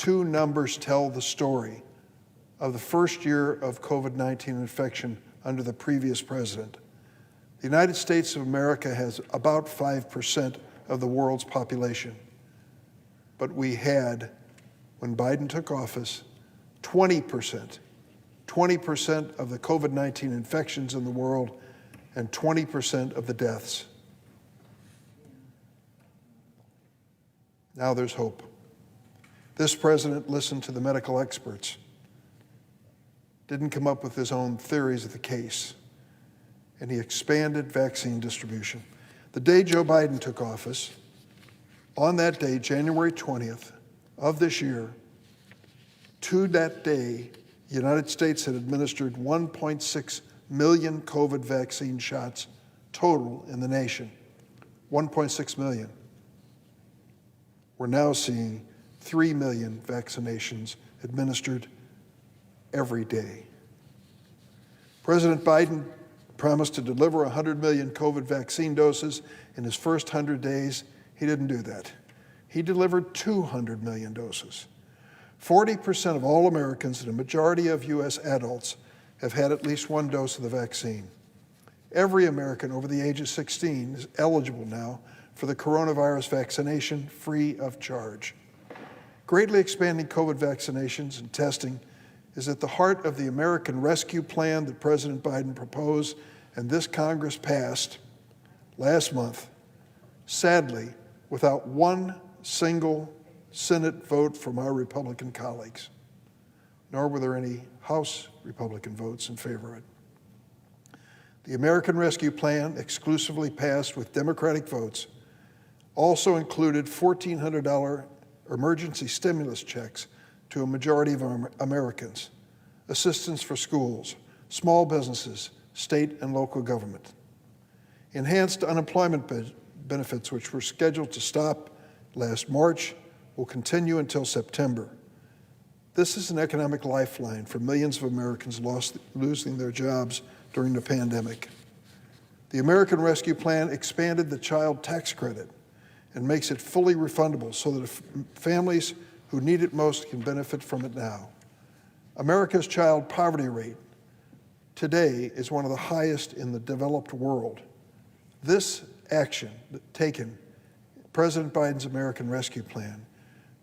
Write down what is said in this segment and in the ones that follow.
two numbers tell the story of the first year of COVID-19 infection under the previous president. The United States of America has about 5% of the world's population, but we had, when Biden took office, 20% of the COVID-19 infections in the world and 20% of the deaths. Now there's hope. This president listened to the medical experts, didn't come up with his own theories of the case, and he expanded vaccine distribution. The day Joe Biden took office, on that day, January 20th of this year, to that day, the United States had administered 1.6 million COVID vaccine shots total in the nation. 1.6 million. We're now seeing 3 million vaccinations administered every day. President Biden promised to deliver 100 million COVID vaccine doses in his first 100 days. He didn't do that. He delivered 200 million doses. 40% of all Americans and a majority of U.S. adults have had at least one dose of the vaccine. Every American over the age of 16 is eligible now for the coronavirus vaccination free of charge. Greatly expanding COVID vaccinations and testing is at the heart of the American Rescue Plan that President Biden proposed and this Congress passed last month, sadly, without one single Senate vote from our Republican colleagues, nor were there any House Republican votes in favor of it. The American Rescue Plan, exclusively passed with Democratic votes, also included $1,400 emergency stimulus checks to a majority of Americans, assistance for schools, small businesses, state and local government. Enhanced unemployment benefits, which were scheduled to stop last March, will continue until September. This is an economic lifeline for millions of Americans losing their jobs during the pandemic. The American Rescue Plan expanded the child tax credit and makes it fully refundable so that families who need it most can benefit from it now. America's child poverty rate today is one of the highest in the developed world. This action taken, President Biden's American Rescue Plan,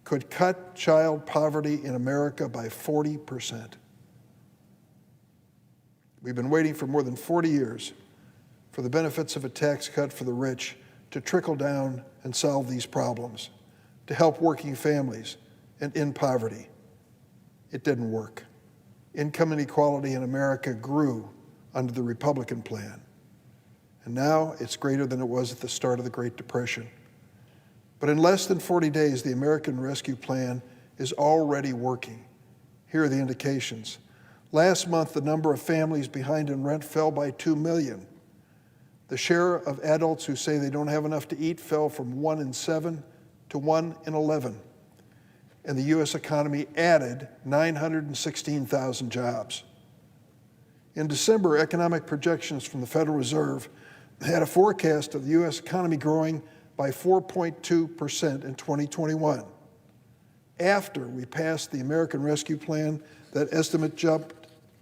could cut child poverty in America by 40%. We've been waiting for more than 40 years for the benefits of a tax cut for the rich to trickle down and solve these problems, to help working families and end poverty. It didn't work. Income inequality in America grew under the Republican plan, and now it's greater than it was at the start of the Great Depression. But in less than 40 days, the American Rescue Plan is already working. Here are the indications. Last month, the number of families behind in rent fell by 2 million. The share of adults who say they don't have enough to eat fell from 1 in 7 to 1 in 11. And the U.S. economy added 916,000 jobs. In December, economic projections from the Federal Reserve had a forecast of the U.S. economy growing by 4.2% in 2021. After we passed the American Rescue Plan, that estimate jumped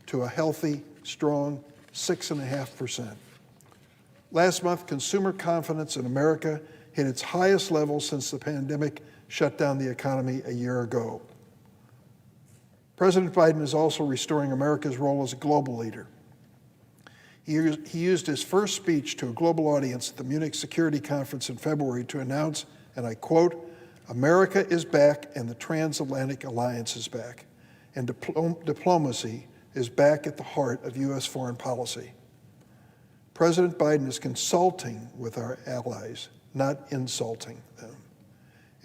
to a healthy, strong 6.5%. Last month, consumer confidence in America hit its highest level since the pandemic shut down the economy a year ago. President Biden is also restoring America's role as a global leader. He used his first speech to a global audience at the Munich Security Conference in February to announce, and I quote, "America is back and the transatlantic alliance is back, and diplomacy is back at the heart of U.S. foreign policy." President Biden is consulting with our allies, not insulting them.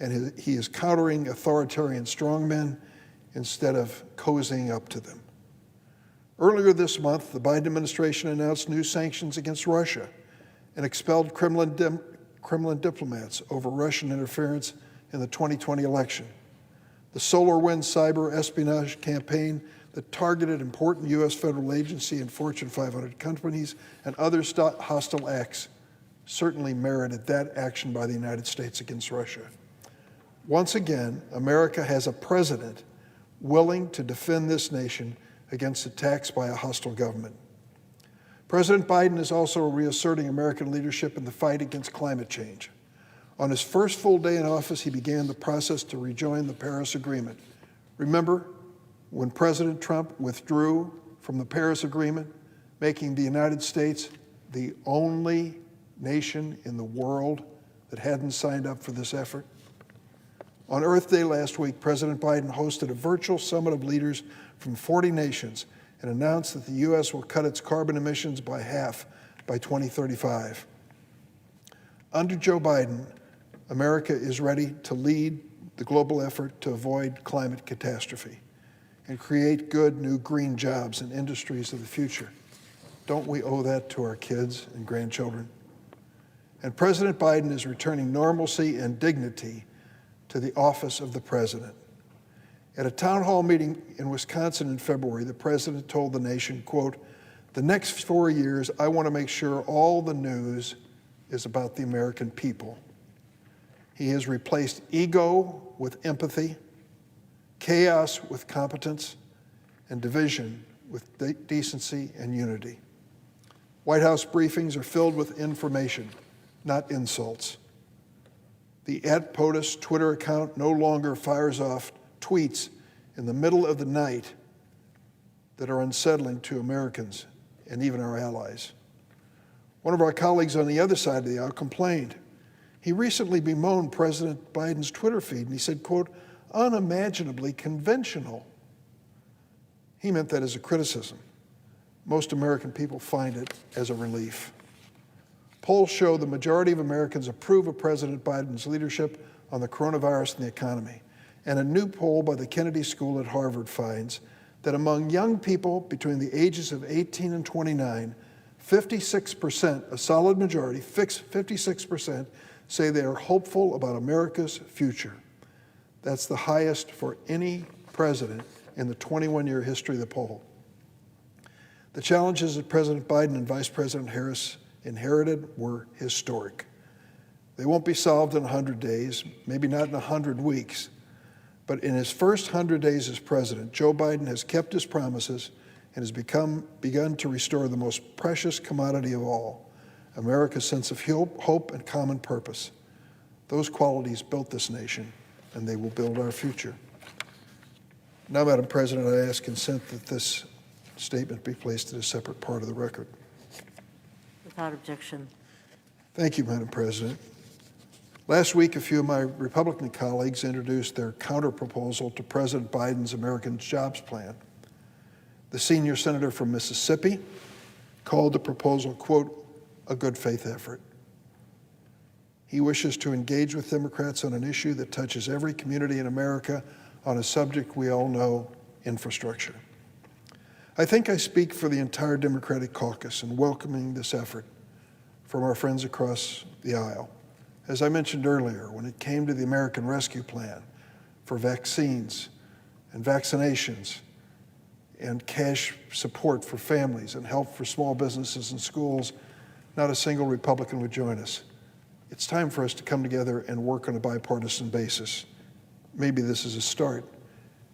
And he is countering authoritarian strongmen instead of cozying up to them. Earlier this month, the Biden administration announced new sanctions against Russia and expelled Kremlin diplomats over Russian interference in the 2020 election. The SolarWinds cyber espionage campaign that targeted important U.S. federal agency and Fortune 500 companies and other hostile acts certainly merited that action by the United States against Russia. Once again, America has a president willing to defend this nation against attacks by a hostile government. President Biden is also reasserting American leadership in the fight against climate change. On his first full day in office, he began the process to rejoin the Paris Agreement. Remember when President Trump withdrew from the Paris Agreement, making the United States the only nation in the world that hadn't signed up for this effort? On Earth Day last week, President Biden hosted a virtual summit of leaders from 40 nations and announced that the U.S. will cut its carbon emissions by half by 2035. Under Joe Biden, America is ready to lead the global effort to avoid climate catastrophe and create good new green jobs and industries of the future. Don't we owe that to our kids and grandchildren? And President Biden is returning normalcy and dignity to the office of the president. At a town hall meeting in Wisconsin in February, the president told the nation, quote, "The next 4 years, I want to make sure all the news is about the American people." He has replaced ego with empathy, chaos with competence, and division with decency and unity. White House briefings are filled with information, not insults. The @POTUS Twitter account no longer fires off tweets in the middle of the night that are unsettling to Americans and even our allies. One of our colleagues on the other side of the aisle complained. He recently bemoaned President Biden's Twitter feed, and he said, quote, "unimaginably conventional." He meant that as a criticism. Most American people find it as a relief. Polls show the majority of Americans approve of President Biden's leadership on the coronavirus and the economy. And a new poll by the Kennedy School at Harvard finds that among young people between the ages of 18 and 29, 56%, a solid majority, 56%, say they are hopeful about America's future. That's the highest for any president in the 21-year history of the poll. The challenges that President Biden and Vice President Harris inherited were historic. They won't be solved in 100 days, maybe not in 100 weeks, but in his first 100 days as president, Joe Biden has kept his promises and has begun to restore the most precious commodity of all, America's sense of hope and common purpose. Those qualities built this nation, and they will build our future. Now, Madam President, I ask consent that this statement be placed in a separate part of the record. Without objection. Thank you, Madam President. Last week, a few of my Republican colleagues introduced their counterproposal to President Biden's American Jobs Plan. The senior senator from Mississippi called the proposal, quote, "a good faith effort." He wishes to engage with Democrats on an issue that touches every community in America on a subject we all know, infrastructure. I think I speak for the entire Democratic caucus in welcoming this effort from our friends across the aisle. As I mentioned earlier, when it came to the American Rescue Plan for vaccines and vaccinations and cash support for families and help for small businesses and schools, not a single Republican would join us. It's time for us to come together and work on a bipartisan basis. Maybe this is a start.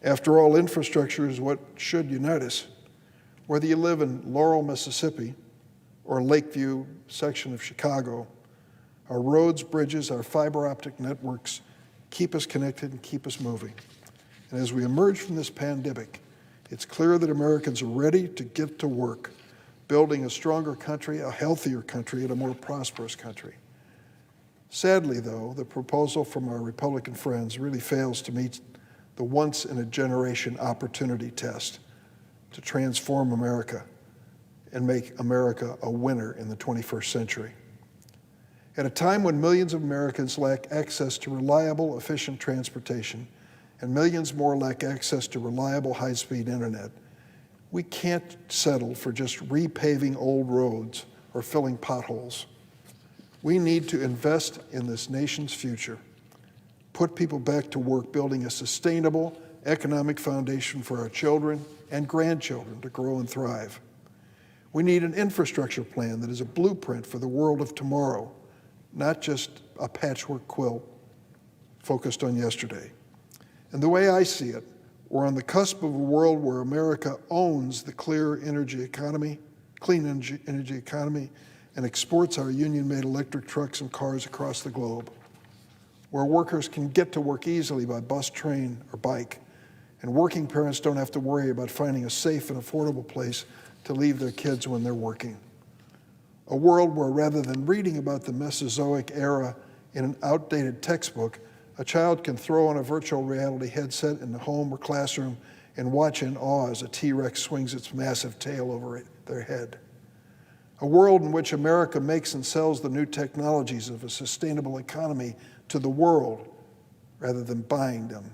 After all, infrastructure is what should unite us. Whether you live in Laurel, Mississippi, or Lakeview section of Chicago, our roads, bridges, our fiber optic networks keep us connected and keep us moving. And as we emerge from this pandemic, it's clear that Americans are ready to get to work, building a stronger country, a healthier country, and a more prosperous country. Sadly, though, the proposal from our Republican friends really fails to meet the once-in-a-generation opportunity test to transform America and make America a winner in the 21st century. At a time when millions of Americans lack access to reliable, efficient transportation, and millions more lack access to reliable, high-speed internet, we can't settle for just repaving old roads or filling potholes. We need to invest in this nation's future, put people back to work building a sustainable economic foundation for our children and grandchildren to grow and thrive. We need an infrastructure plan that is a blueprint for the world of tomorrow, not just a patchwork quilt focused on yesterday. And the way I see it, we're on the cusp of a world where America owns the clean energy economy, and exports our union-made electric trucks and cars across the globe, where workers can get to work easily by bus, train, or bike, and working parents don't have to worry about finding a safe and affordable place to leave their kids when they're working. A world where rather than reading about the Mesozoic era in an outdated textbook, a child can throw on a virtual reality headset in the home or classroom and watch in awe as a T-Rex swings its massive tail over their head. A world in which America makes and sells the new technologies of a sustainable economy to the world rather than buying them.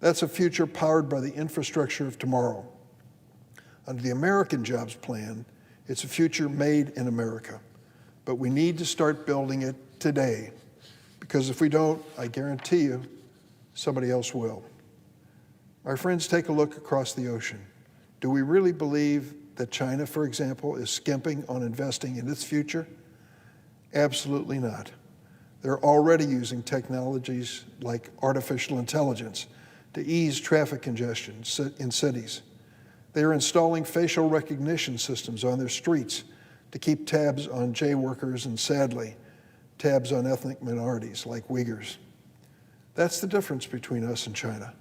That's a future powered by the infrastructure of tomorrow. Under the American Jobs Plan, it's a future made in America, but we need to start building it today, because if we don't, I guarantee you, somebody else will. My friends, take a look across the ocean. Do we really believe that China, for example, is skimping on investing in its future? Absolutely not. They're already using technologies like artificial intelligence to ease traffic congestion in cities. They are installing facial recognition systems on their streets to keep tabs on jaywalkers and, sadly, tabs on ethnic minorities like Uyghurs. That's the difference between us and China.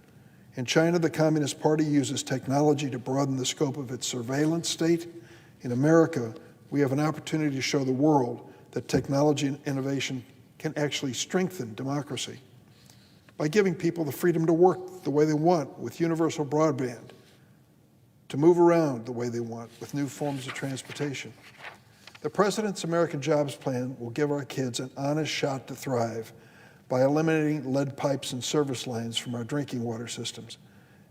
In China, the Communist Party uses technology to broaden the scope of its surveillance state. In America, we have an opportunity to show the world that technology and innovation can actually strengthen democracy by giving people the freedom to work the way they want with universal broadband, to move around the way they want with new forms of transportation. The President's American Jobs Plan will give our kids an honest shot to thrive by eliminating lead pipes and service lines from our drinking water systems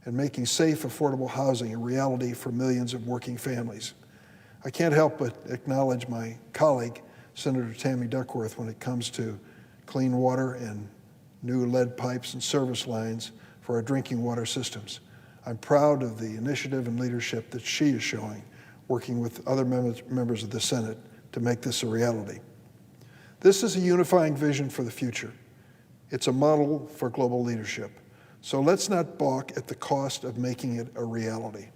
and making safe, affordable housing a reality for millions of working families. I can't help but acknowledge my colleague, Senator Tammy Duckworth, when it comes to clean water and new lead pipes and service lines for our drinking water systems. I'm proud of the initiative and leadership that she is showing, working with other members of the Senate to make this a reality. This is a unifying vision for the future. It's a model for global leadership. So let's not balk at the cost of making it a reality.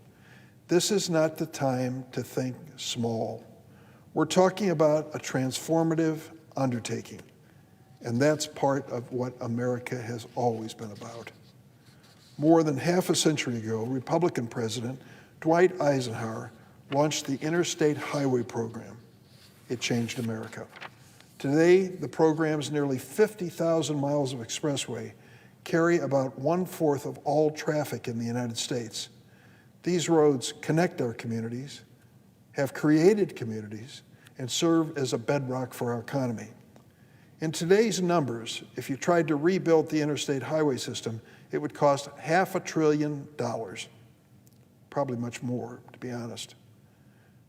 This is not the time to think small. We're talking about a transformative undertaking, and that's part of what America has always been about. More than half a century ago, Republican President Dwight Eisenhower launched the Interstate Highway Program. It changed America. Today, the program's nearly 50,000 miles of expressway carry about 1/4 of all traffic in the United States. These roads connect our communities, have created communities, and serve as a bedrock for our economy. In today's numbers, if you tried to rebuild the interstate highway system, it would cost $500 billion, probably much more, to be honest.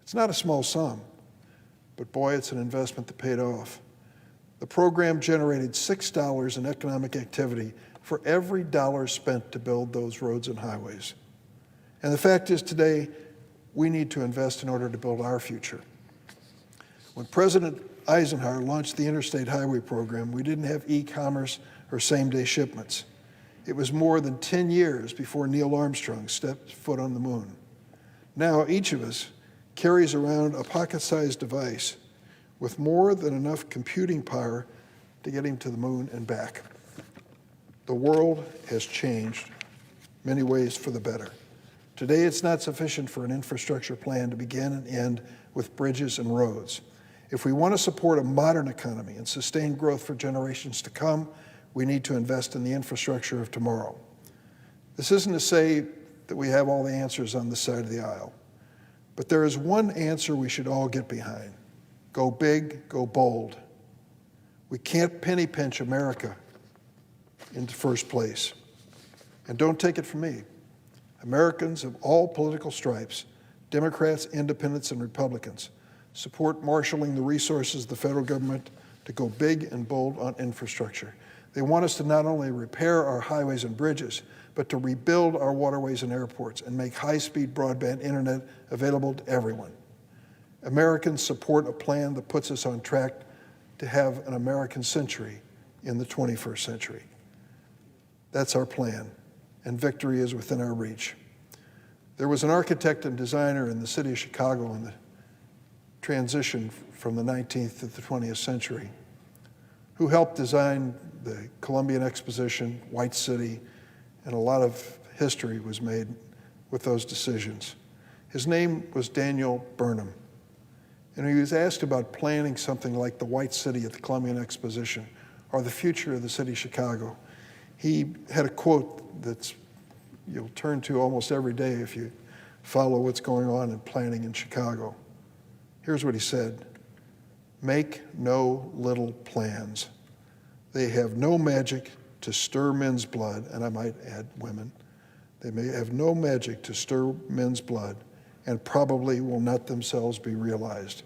It's not a small sum, but boy, it's an investment that paid off. The program generated $6 in economic activity for every dollar spent to build those roads and highways. And the fact is, today, we need to invest in order to build our future. When President Eisenhower launched the Interstate Highway Program, we didn't have e-commerce or same-day shipments. It was more than 10 years before Neil Armstrong stepped foot on the moon. Now, each of us carries around a pocket-sized device with more than enough computing power to get him to the moon and back. The world has changed in many ways for the better. Today, it's not sufficient for an infrastructure plan to begin and end with bridges and roads. If we want to support a modern economy and sustain growth for generations to come, we need to invest in the infrastructure of tomorrow. This isn't to say that we have all the answers on this side of the aisle, but there is one answer we should all get behind. Go big, go bold. We can't penny pinch America into first place. And don't take it from me. Americans of all political stripes, Democrats, independents, and Republicans, support marshaling the resources of the federal government to go big and bold on infrastructure. They want us to not only repair our highways and bridges, but to rebuild our waterways and airports and make high-speed broadband internet available to everyone. Americans support a plan that puts us on track to have an American century in the 21st century. That's our plan, and victory is within our reach. There was an architect and designer in the city of Chicago in the transition from the 19th to the 20th century who helped design the Columbian Exposition, White City, and a lot of history was made with those decisions. His name was Daniel Burnham, and he was asked about planning something like the White City at the Columbian Exposition or the future of the city of Chicago. He had a quote that's you'll turn to almost every day if you follow what's going on in planning in Chicago. Here's what he said: "Make no little plans. They have no magic to stir men's blood," and I might add women. "They may have no magic to stir men's blood and probably will not themselves be realized."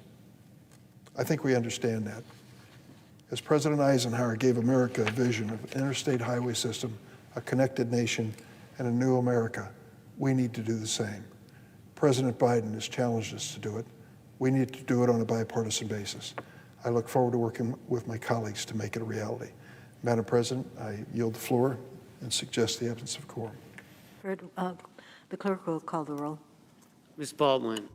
I think we understand that. As President Eisenhower gave America a vision of an interstate highway system, a connected nation, and a new America, we need to do the same. President Biden has challenged us to do it. We need to do it on a bipartisan basis. I look forward to working with my colleagues to make it a reality. Madam President, I yield the floor and suggest the absence of quorum. The clerk will call the roll. Ms. Baldwin,